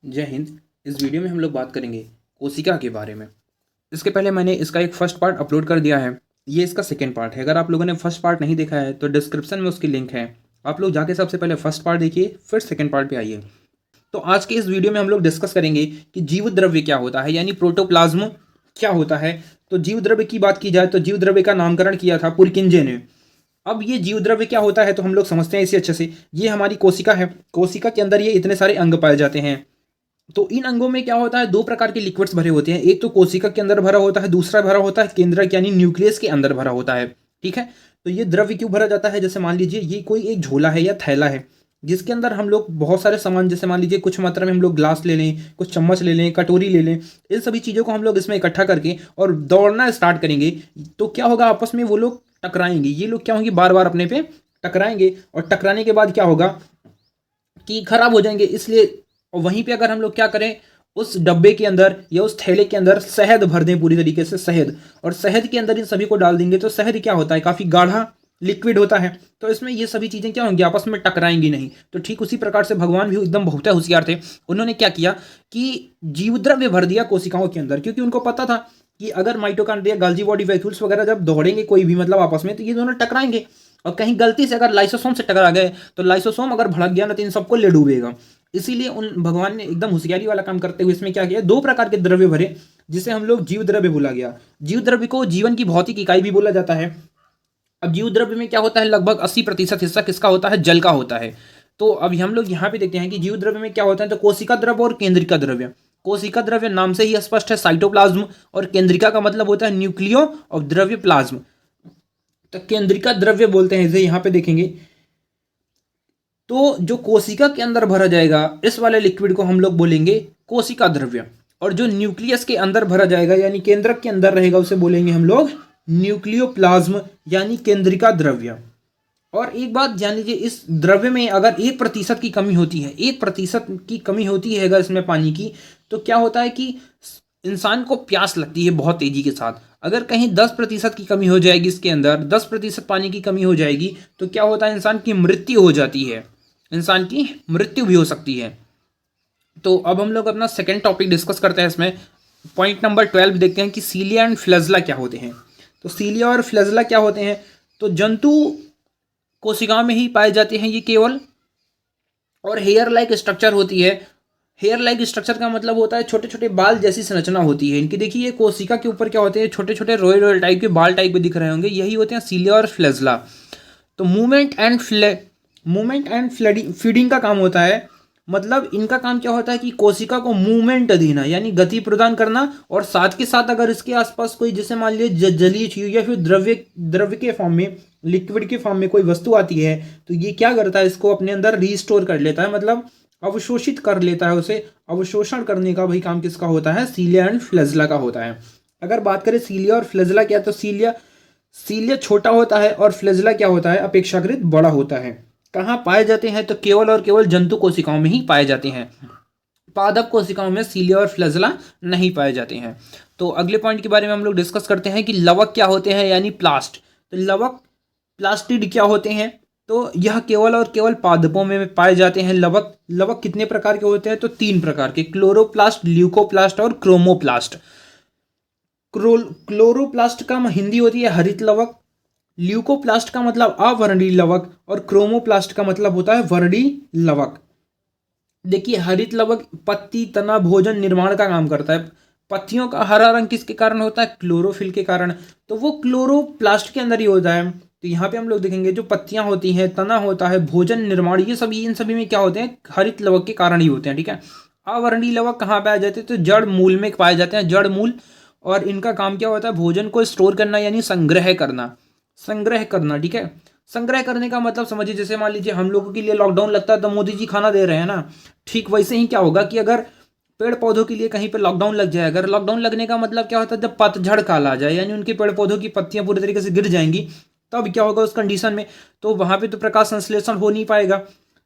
जय हिंद। इस वीडियो में हम लोग बात करेंगे कोशिका के बारे में। इसके पहले मैंने इसका एक फर्स्ट पार्ट अपलोड कर दिया है, ये इसका सेकेंड पार्ट है। अगर आप लोगों ने फर्स्ट पार्ट नहीं देखा है तो डिस्क्रिप्शन में उसकी लिंक है, आप लोग जाके सबसे पहले फर्स्ट पार्ट देखिए, फिर सेकेंड पार्ट पे आइए। तो आज के इस वीडियो में हम लोग डिस्कस करेंगे कि जीव द्रव्य क्या होता है, यानी प्रोटोप्लाज्म क्या होता है। तो जीव द्रव्य की बात की जाए तो जीव द्रव्य का नामकरण किया था पुरकिंजे ने। अब ये जीव द्रव्य क्या होता है तो हम लोग समझते हैं इसे अच्छे से। ये हमारी कोशिका है, कोशिका के अंदर ये इतने सारे अंग पाए जाते हैं। तो इन अंगों में क्या होता है, दो प्रकार के लिक्विड्स भरे होते हैं। एक तो कोशिका के अंदर भरा होता है, दूसरा भरा होता है केंद्रक यानी न्यूक्लियस के अंदर भरा होता है। ठीक है। तो ये द्रव्य क्यों भरा जाता है, जैसे मान लीजिए ये कोई एक झोला है या थैला है जिसके अंदर हम लोग बहुत सारे सामान, जैसे मान लीजिए कुछ मात्रा में हम लोग ग्लास ले लें, कुछ चम्मच ले लें, कटोरी ले लें, इन सभी चीज़ों को हम लोग इसमें इकट्ठा करके और दौड़ना स्टार्ट करेंगे तो क्या होगा, आपस में वो लोग टकराएंगे। ये लोग क्या होंगे, बार बार अपने पे टकराएंगे और टकराने के बाद क्या होगा कि खराब हो जाएंगे। इसलिए और वहीं पे अगर हम लोग क्या करें, उस डब्बे के अंदर या उस थैले के अंदर शहद भर दें, पूरी तरीके से शहद, और शहद के अंदर इन सभी को डाल देंगे तो शहद क्या होता है, काफ़ी गाढ़ा लिक्विड होता है। तो इसमें ये सभी चीज़ें क्या होंगी, आपस में टकराएंगी नहीं। तो ठीक उसी प्रकार से भगवान भी एकदम बहुत होशियार थे। उन्होंने क्या किया कि जीवद्रव्य भर दिया कोशिकाओं के अंदर, क्योंकि उनको पता था कि अगर माइटोकॉन्ड्रिया, गाल्जी बॉडी वैक्यूल्स वगैरह जब दौड़ेंगे कोई भी मतलब आपस में, तो ये दोनों टकराएंगे। और कहीं गलती से अगर लाइसोसोम से टकरा गए तो लाइसोसोम अगर भड़क गया ना तो इन सबको ले डूबेगा। इसीलिए उन भगवान ने एकदम होशियारी वाला काम करते हुए इसमें क्या किया, दो प्रकार के द्रव्य भरे जिसे हम लोग जीव द्रव्य बोला गया। जीव द्रव्य को जीवन की भौतिक इकाई भी बोला जाता है। अब जीव द्रव्य में क्या होता है, लगभग 80% हिस्सा किसका होता है, जल का होता है। तो अभी हम लोग यहाँ पे देखते हैं कि जीव द्रव्य में क्या होता है, तो कोशिका द्रव्य और केंद्रिका द्रव्य। कोशिका द्रव्य नाम से ही स्पष्ट है, साइटोप्लाज्म, और केंद्रिका का मतलब होता है न्यूक्लियो और द्रव्य प्लाज्म। तो केंद्रिका द्रव्य बोलते हैं इसे, यहाँ पे देखेंगे तो जो कोशिका के अंदर भरा जाएगा इस वाले लिक्विड को हम लोग बोलेंगे कोशिका द्रव्य, और जो न्यूक्लियस के अंदर भरा जाएगा यानी केंद्रक के अंदर रहेगा उसे बोलेंगे हम लोग न्यूक्लियोप्लाज्म यानी केंद्रिका द्रव्य। और एक बात जान लीजिए, इस द्रव्य में अगर 1% की कमी होती है, 1% की कमी होती है अगर इसमें पानी की, तो क्या होता है कि इंसान को प्यास लगती है बहुत तेजी के साथ। अगर कहीं 10% की कमी हो जाएगी, इसके अंदर 10% पानी की कमी हो जाएगी, तो क्या होता है, इंसान की मृत्यु हो जाती है, इंसान की मृत्यु भी हो सकती है। तो अब हम लोग अपना सेकेंड टॉपिक डिस्कस करते हैं। इसमें पॉइंट नंबर 12 देखते हैं कि सीलिया एंड फ्लैजला क्या होते हैं। तो सीलिया और फ्लैजला क्या होते हैं, तो जंतु कोशिकाओं में ही पाए जाते हैं ये केवल, और हेयर लाइक स्ट्रक्चर होती है। हेयर लाइक स्ट्रक्चर का मतलब होता है छोटे छोटे बाल जैसी संरचना होती है इनकी। देखिए ये कोशिका के ऊपर क्या होते हैं, छोटे छोटे रोयल रोयल टाइप के बाल टाइप के दिख रहे होंगे, यही होते हैं सीलिया और फ्लैजला। तो मूवमेंट एंड फीडिंग का काम होता है। मतलब इनका काम क्या होता है कि कोशिका को मूवमेंट देना यानी गति प्रदान करना, और साथ के साथ अगर इसके आसपास कोई, जैसे मान लीजिए जलीय चीज या फिर द्रव्य द्रव्य के फॉर्म में, लिक्विड के फॉर्म में कोई वस्तु आती है, तो ये क्या करता है, इसको अपने अंदर रीस्टोर कर लेता है, मतलब अवशोषित कर लेता है उसे। अवशोषण करने का भाई काम किसका होता है, सीलिया एंड फ्लैजला का होता है। अगर बात करें सीलिया और फ्लैजला क्या, तो सीलिया सीलिया छोटा होता है और फ्लैजला क्या होता है, अपेक्षाकृत बड़ा होता है। कहाँ पाए जाते हैं, तो केवल और केवल जंतु कोशिकाओं में ही पाए जाते हैं। पादप कोशिकाओं में सीलिया और फ्लैजला नहीं पाए जाते हैं। तो अगले पॉइंट के बारे में हम लोग डिस्कस करते हैं कि लवक क्या होते हैं यानी प्लास्ट। तो लवक प्लास्टिड क्या होते हैं, तो यह केवल और केवल पादपों में पाए जाते हैं। लवक लवक कितने प्रकार के होते हैं, तो 3 प्रकार के, क्लोरोप्लास्ट, ल्यूकोप्लास्ट और क्रोमोप्लास्ट। क्लोरोप्लास्ट का हिंदी होती है हरित लवक, ल्यूकोप्लास्ट का मतलब अवर्णीय लवक, और क्रोमोप्लास्ट का मतलब होता है वर्णीय लवक। देखिए हरित लवक पत्ती, तना, भोजन, निर्माण का काम करता है। पत्तियों का हरा रंग किसके कारण होता है, क्लोरोफिल के कारण, तो वो क्लोरोप्लास्ट के अंदर ही होता है। तो यहाँ पे हम लोग देखेंगे जो पत्तियां होती हैं, तना होता है, भोजन, निर्माण, ये सभी इन सभी में क्या होते हैं, हरित लवक के कारण ही होते हैं। ठीक है। अवर्णीय लवक कहाँ पाए जाते हैं, तो जड़ मूल में पाए जाते हैं, जड़ मूल। और इनका काम क्या होता है, भोजन को स्टोर करना यानी संग्रह करना, संग्रह करना। ठीक है। संग्रह करने का मतलब समझिए, जैसे मान लीजिए हम लोगों के लिए लॉकडाउन लगता है तो मोदी जी खाना दे रहे हैं ना, ठीक वैसे ही क्या होगा कि अगर पेड़ पौधों के लिए कहीं पे लॉकडाउन लग जाए, अगर लॉकडाउन लगने का मतलब क्या होता है, जब पतझड़ काल आ जाए यानी उनके पेड़ पौधों की पत्तियां पूरी तरीके से गिर जाएंगी, तब क्या होगा उस कंडीशन में, तो वहां पे तो प्रकाश संश्लेषण हो नहीं पाएगा।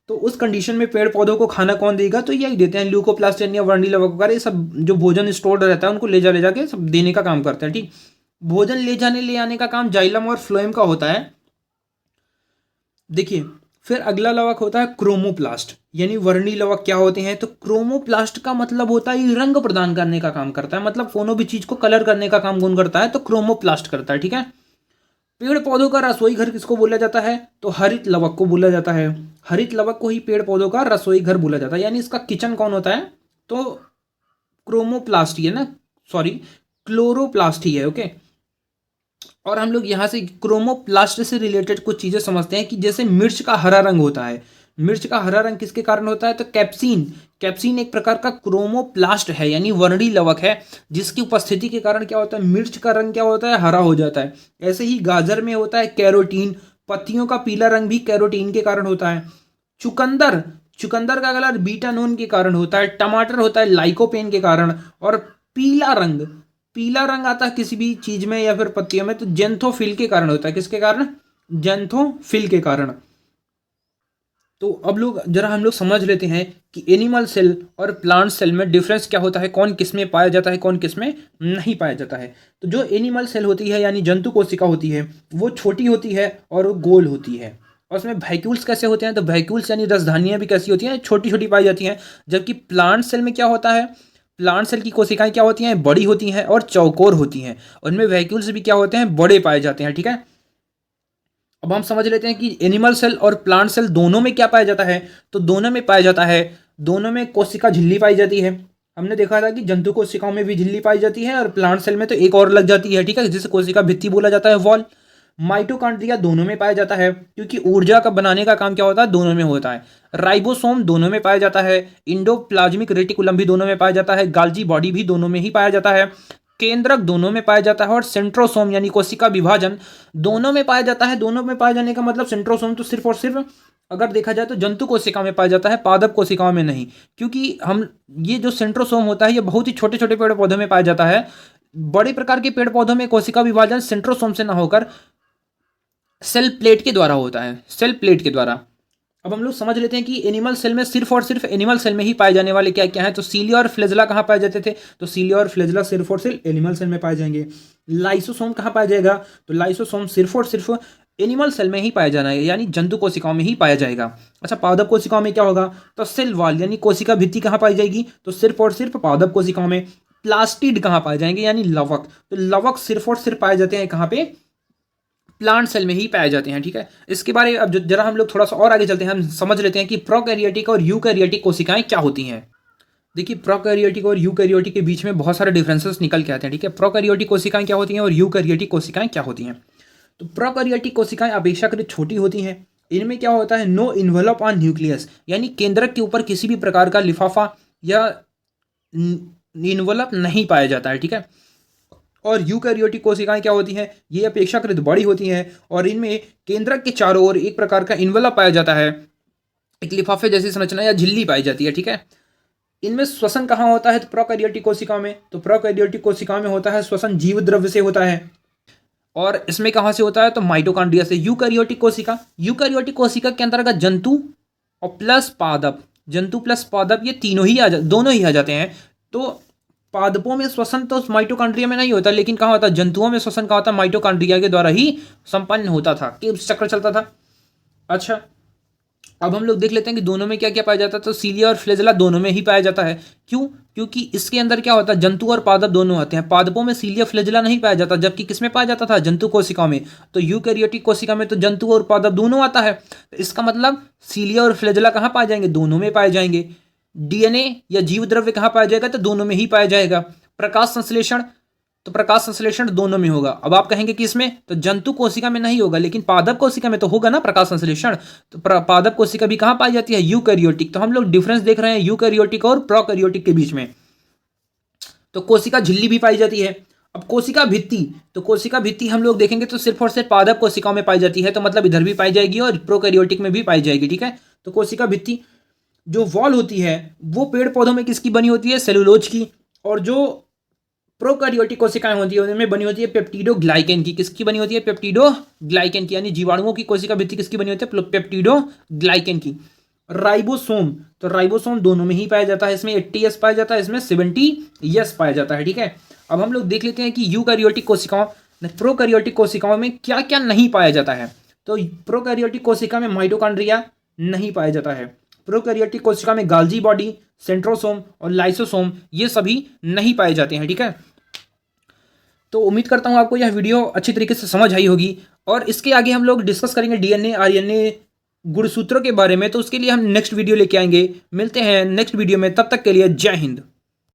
तो उस कंडीशन में पेड़ पौधों को खाना कौन देगा, तो यही देते हैं ल्यूकोप्लास्ट या वर्णीय लवक वगैरह, ये सब जो भोजन स्टोर्ड रहता है उनको ले जाके सब देने का काम करते हैं। ठीक। भोजन ले जाने ले आने का काम जाइलम और फ्लोएम का होता है। देखिए फिर अगला लवक होता है क्रोमोप्लास्ट, यानी वर्णी लवक क्या होते हैं? तो क्रोमोप्लास्ट का मतलब होता है रंग प्रदान करने का काम करता है, मतलब कोनो भी चीज को कलर करने का काम कौन करता है? तो क्रोमोप्लास्ट करता है, ठीक है। पेड़ पौधों का रसोई घर किसको बोला जाता है? तो हरित लवक को बोला जाता है। हरित लवक को ही पेड़ पौधों का रसोई घर बोला जाता है, यानी इसका किचन कौन होता है? तो क्रोमोप्लास्ट ही है ना, सॉरी क्लोरोप्लास्ट ही है, ओके। और हम लोग यहाँ से क्रोमोप्लास्ट से रिलेटेड कुछ चीजें समझते हैं कि जैसे मिर्च का हरा रंग होता है, मिर्च का हरा रंग किसके कारण होता है? तो कैप्सीन, कैप्सीन एक प्रकार का क्रोमोप्लास्ट है, यानी वर्णी लवक है, जिसकी उपस्थिति के कारण क्या होता है? मिर्च का रंग क्या होता है? हरा हो जाता है। ऐसे ही गाजर में होता है कैरोटीन, पत्तियों का पीला रंग भी कैरोटीन के कारण होता है। चुकंदर, चुकंदर का कलर बीटानोन के कारण होता है। टमाटर होता है लाइकोपेन के कारण। और पीला रंग, पीला रंग आता है किसी भी चीज में या फिर पत्तियों में तो जेंथोफिल के कारण होता है। किसके कारण? जेंथोफिल के कारण। तो अब लोग जरा हम लोग समझ लेते हैं कि एनिमल सेल और प्लांट सेल में डिफरेंस क्या होता है, कौन किस में पाया जाता है, कौन किस में नहीं पाया जाता है। तो जो एनिमल सेल होती है यानी जंतु कोशिका होती है, वो छोटी होती है और वो गोल होती है। और उसमें वैक्यूल्स कैसे होते हैं? तो वैक्यूल्स यानी रसधानियां भी कैसी होती हैं? छोटी छोटी पाई जाती हैं। जबकि प्लांट सेल में क्या होता है? प्लांट सेल की कोशिकाएं क्या होती हैं? बड़ी होती हैं और चौकोर होती हैं। उनमें वैक्यूल्स भी क्या होते हैं? बड़े पाए जाते हैं, ठीक है। अब हम समझ लेते हैं कि एनिमल सेल और प्लांट सेल दोनों में क्या पाया जाता है। तो दोनों में पाया जाता है, दोनों में कोशिका झिल्ली पाई जाती है। हमने देखा था कि जंतु कोशिकाओं में भी झिल्ली पाई जाती है और प्लांट सेल में तो एक और लग जाती है, ठीक है, जिसे कोशिका भित्ति बोला जाता है, वॉल। माइटोकॉन्ड्रिया दोनों में पाया जाता है, क्योंकि ऊर्जा का बनाने का काम क्या होता है? दोनों में होता है। राइबोसोम दोनों में पाया जाता है। इंडोप्लाज्मिक रेटिकुलम भी दोनों में पाया जाता है। गाल्जी बॉडी भी दोनों में ही पाया जाता है। केंद्रक दोनों में पाया जाता है। और सेंट्रोसोम यानी कोशिका विभाजन दोनों में पाया जाता है। दोनों में पाए जाने का मतलब सेंट्रोसोम तो सिर्फ और सिर्फ अगर देखा जाए तो जंतु कोशिका में पाया जाता है, पादप कोशिकाओं में नहीं। क्योंकि हम ये जो सेंट्रोसोम होता है ये बहुत ही छोटे छोटे पेड़ पौधों में पाया जाता है। बड़े प्रकार के पेड़ पौधों में कोशिका विभाजन सेंट्रोसोम से ना होकर सेल प्लेट के द्वारा होता है, सेल प्लेट के द्वारा। अब हम लोग समझ लेते हैं कि एनिमल सेल में सिर्फ और सिर्फ एनिमल सेल में ही पाए जाने वाले क्या क्या हैं। तो सीलिया और फ्लेजला कहाँ पाए जाते थे? तो सीलिया और फ्लेजला सिर्फ और सिर्फ एनिमल सेल में पाए जाएंगे। लाइसोसोम कहाँ पाया जाएगा? तो लाइसोसोम सिर्फ और सिर्फ एनिमल सेल में ही पाया जाना है, यानी जंतु कोशिकाओं में ही पाया जाएगा। अच्छा, पादप कोशिकाओं में क्या होगा? तो सेल वॉल यानी कोशिका भित्ति कहाँ पाई जाएगी? तो सिर्फ और सिर्फ पादप कोशिकाओं में। प्लास्टिड कहाँ पाए जाएंगे? यानी लवक। तो लवक सिर्फ और सिर्फ पाए जाते हैं कहाँ पे? प्लांट सेल में ही पाए जाते हैं, ठीक है। इसके बारे में अब जरा हम लोग थोड़ा सा और आगे चलते हैं, हम समझ लेते हैं कि प्रोकैरियोटिक और यूकैरियोटिक कोशिकाएं क्या होती हैं। देखिए, प्रोकैरियोटिक और यूकैरियोटिक के बीच में बहुत सारे डिफरेंसेस निकल के आते हैं, ठीक है। प्रोकैरियोटिक कोशिकाएं क्या होती हैं और यूकैरियोटिक कोशिकाएं क्या होती हैं? तो प्रोकैरियोटिक कोशिकाएं अपेक्षाकृत छोटी होती हैं। इनमें क्या होता है? नो इन्वेलप ऑन न्यूक्लियस, यानी केंद्रक के ऊपर किसी भी प्रकार का लिफाफा या इन्वेलप नहीं पाया जाता है, ठीक है। और यूकैरियोटिक कोशिकाएं क्या होती हैं? ये अपेक्षाकृत बड़ी होती हैं और इनमें केंद्रक के चारों ओर एक प्रकार का इन्वेलप पाया जाता है, एक लिफाफे जैसी संरचना या झिल्ली पाई जाती है, ठीक है। इनमें श्वसन कहाँ होता है? तो प्रोकैरियोटिक कोशिकाओं में। तो प्रोकैरियोटिक कोशिकाओं में होता है श्वसन जीव द्रव्य से होता है। और इसमें कहाँ से होता है? तो माइटोकॉन्ड्रिया से। यूकैरियोटिक कोशिका, यूकैरियोटिक कोशिका के अंतर्गत जंतु और प्लस पादप, जंतु प्लस पादप ये तीनों ही दोनों ही आ जाते हैं। तो पादपों में श्वसन तो माइटोकॉन्ड्रिया में नहीं होता, लेकिन कहाँ होता है? जंतुओं में श्वसन कहाँ होता है? माइटोकॉन्ड्रिया के द्वारा ही संपन्न होता था, क्रेब्स चक्र चलता था। अच्छा, अब हम लोग देख लेते हैं कि दोनों में क्या क्या पाया जाता है। तो सीलिया और फ्लेजला दोनों में ही पाया जाता है। क्यों? क्योंकि इसके अंदर क्या होता है? जंतु और पादप दोनों आते हैं। पादपों में सीलिया फ्लेजला नहीं पाया जाता, जबकि किसमें पाया जाता था? जंतु कोशिका में। तो यूकैरियोटिक कोशिका में तो जंतु और पादप दोनों आता है। तो इसका मतलब सीलिया और फ्लेजला कहाँ पाए जाएंगे? दोनों में पाए जाएंगे। डीएनए या जीव द्रव्य कहाँ पाया जाएगा? तो दोनों में ही पाया जाएगा। प्रकाश संश्लेषण, तो प्रकाश संश्लेषण दोनों में होगा। अब आप कहेंगे कि इसमें तो जंतु कोशिका में नहीं होगा, लेकिन पादप कोशिका में तो होगा ना प्रकाश संश्लेषण। तो पादप कोशिका भी कहाँ पाई जाती है? यूकैरियोटिक। तो हम लोग डिफरेंस देख रहे हैं यूकैरियोटिक और प्रोकैरियोटिक के बीच में। तो कोशिका झिल्ली भी पाई जाती है। अब कोशिका भित्ति, तो कोशिका भित्ति हम लोग देखेंगे तो सिर्फ और सिर्फ पादप कोशिकाओं में पाई जाती है, तो मतलब इधर भी पाई जाएगी और प्रोकैरियोटिक में भी पाई जाएगी, ठीक है। तो कोशिका भित्ति जो वॉल होती है वो पेड़ पौधों में किसकी बनी होती है? सेलुलोज की। और जो प्रोकैरियोटिक कोशिकाएं होती है उनमें बनी होती है पेप्टिडोग्लाइकेन की। किसकी बनी होती है? पेप्टिडोग्लाइकेन की। यानी जीवाणुओं की कोशिका भित्ति किसकी बनी होती है? पेप्टिडोग्लाइकेन की। राइबोसोम, तो राइबोसोम दोनों में ही पाया जाता है। इसमें 80S पाया जाता है, इसमें 70S पाया जाता है, ठीक है। अब हम लोग देख लेते हैं कि यूकैरियोटिक कोशिकाओं प्रोकैरियोटिक कोशिकाओं में क्या क्या नहीं पाया जाता है। तो प्रोकैरियोटिक कोशिका में माइटोकॉन्ड्रिया नहीं पाया जाता है। प्रोकैरियोटिक कोशिका में गाल्जी बॉडी, सेंट्रोसोम और लाइसोसोम ये सभी नहीं पाए जाते हैं। ठीक है, तो उम्मीद करता हूँ आपको यह वीडियो अच्छी तरीके से समझ आई होगी और इसके आगे हम लोग डिस्कस करेंगे डीएनए आरएनए गुणसूत्रों के बारे में। तो उसके लिए हम नेक्स्ट वीडियो लेके आएंगे। मिलते हैं नेक्स्ट वीडियो में, तब तक के लिए जय हिंद।